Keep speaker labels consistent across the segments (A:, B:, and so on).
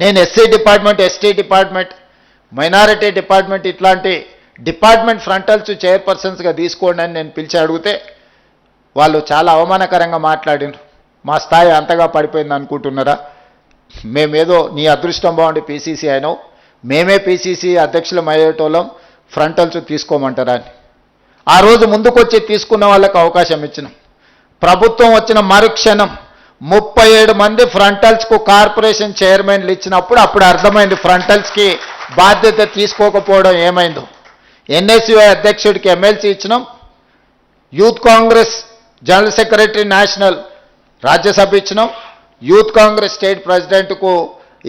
A: నేను SC department, ST department, minority department ఇట్లాంటి department ఫ్రంటల్స్ చైర్పర్సన్స్గా తీసుకోండి అని నేను పిలిచి అడిగితే వాళ్ళు చాలా అవమానకరంగా మాట్లాడినారు. మా స్థాయి అంతగా పడిపోయింది అనుకుంటున్నారా? మేమేదో నీ అదృష్టం బాగుండి పీసీసీ అయినావు, మేమే పీసీసీ అధ్యక్షులం అయ్యేటోళ్ళం, ఫ్రంటల్స్ తీసుకోమంటారా అని. ఆ రోజు ముందుకొచ్చి తీసుకున్న వాళ్ళకి అవకాశం ఇచ్చినాం. ప్రభుత్వం వచ్చిన మరుక్షణం 37 మంది ఫ్రంటల్స్కు కార్పొరేషన్ చైర్మన్లు ఇచ్చినప్పుడు అప్పుడు అర్థమైంది ఫ్రంటల్స్కి బాధ్యత తీసుకోకపోవడం ఏమైందో. ఎన్ఎస్యుఐ అధ్యక్షుడికి ఎమ్మెల్సీ ఇచ్చినాం, youth Congress general secretary national Rajya Sabha ఇచ్చినాం, యూత్ కాంగ్రెస్ స్టేట్ ప్రెసిడెంట్కు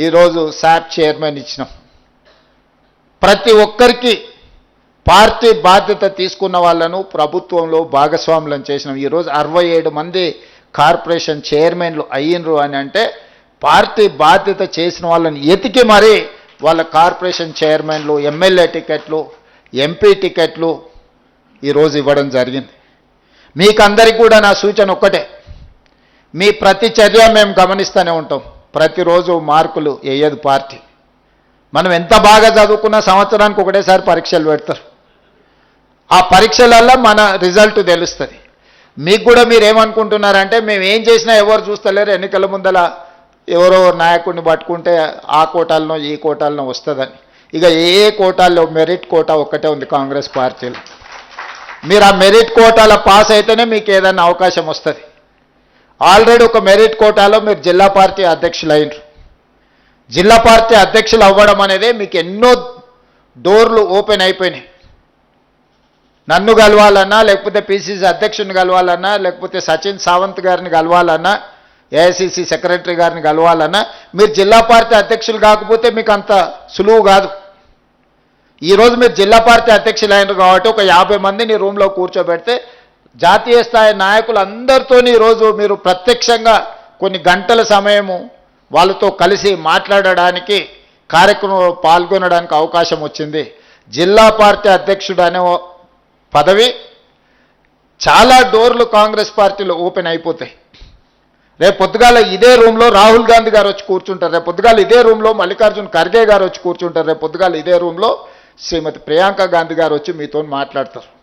A: ఈరోజు శాప్ చైర్మన్ ఇచ్చినాం. ప్రతి ఒక్కరికి పార్టీ బాధ్యత తీసుకున్న వాళ్ళను ప్రభుత్వంలో భాగస్వాములను చేసినాం. ఈరోజు 67 మంది కార్పొరేషన్ చైర్మన్లు అయ్యిండ్రు అని అంటే పార్టీ బాధ్యత చేసిన వాళ్ళని ఎతికి మరీ వాళ్ళ కార్పొరేషన్ చైర్మన్లు, ఎమ్మెల్యే టికెట్లు, ఎంపీ టికెట్లు ఈరోజు ఇవ్వడం జరిగింది. మీకందరికీ కూడా నా సూచన ఒక్కటే, మీ ప్రతి చర్య మేము గమనిస్తూనే ఉంటాం. ప్రతిరోజు మార్కులు వేయదు పార్టీ. మనం ఎంత బాగా చదువుకున్నా సంవత్సరానికి ఒకటేసారి పరీక్షలు పెడతారు. ఆ పరీక్షలల్లో మన రిజల్ట్ తెలుస్తుంది. మీకు కూడా మీరు ఏమనుకుంటున్నారంటే మేము ఏం చేసినా ఎవరు చూస్తలేరు, ఎన్నికల ముందల ఎవరో నాయకుడిని పట్టుకుంటే ఆ కోటాలనో ఈ కోటాలనో వస్తుందని. ఇక ఏ కోటాల్లో మెరిట్ కోటా ఒక్కటే ఉంది కాంగ్రెస్ పార్టీలో. మీరు ఆ మెరిట్ కోటాల పాస్ అయితేనే మీకు ఏదైనా అవకాశం వస్తుంది. ఆల్రెడీ ఒక మెరిట్ కోటాలో మీరు జిల్లా పార్టీ అధ్యక్షులు అయినరు. జిల్లా పార్టీ అధ్యక్షులు అవ్వడం అనేది మీకు ఎన్నో డోర్లు ఓపెన్ అయిపోయినాయి. నన్ను కలవాలన్నా, లేకపోతే పిసిసి అధ్యక్షుని కలవాలన్నా, లేకపోతే సచిన్ సావంత్ గారిని కలవాలన్నా, ఏఐసిసి సెక్రటరీ గారిని కలవాలన్నా మీరు జిల్లా పార్టీ అధ్యక్షులు కాకపోతే మీకు అంత సులువు కాదు. ఈరోజు మీరు జిల్లా పార్టీ అధ్యక్షులు అయినారు కాబట్టి ఒక 50 మందిని రూమ్లో కూర్చోబెడితే జాతీయ స్థాయి నాయకులు అందరితో ఈరోజు మీరు ప్రత్యక్షంగా కొన్ని గంటల సమయము వాళ్ళతో కలిసి మాట్లాడడానికి, కార్యక్రమంలో పాల్గొనడానికి అవకాశం వచ్చింది. జిల్లా పార్టీ అధ్యక్షుడు అనే పదవి చాలా డోర్లు కాంగ్రెస్ పార్టీలో ఓపెన్ అయిపోతాయి. రేపు పొద్దుగాల ఇదే రూమ్లో రాహుల్ గాంధీ గారు వచ్చి కూర్చుంటారు, రేపు పొద్దుగాల ఇదే రూమ్లో మల్లికార్జున్ ఖర్గే గారు వచ్చి కూర్చుంటారు, రేపు పొద్దుగాల ఇదే రూమ్లో శ్రీమతి ప్రియాంక గాంధీ గారు వచ్చి మీతో మాట్లాడతారు.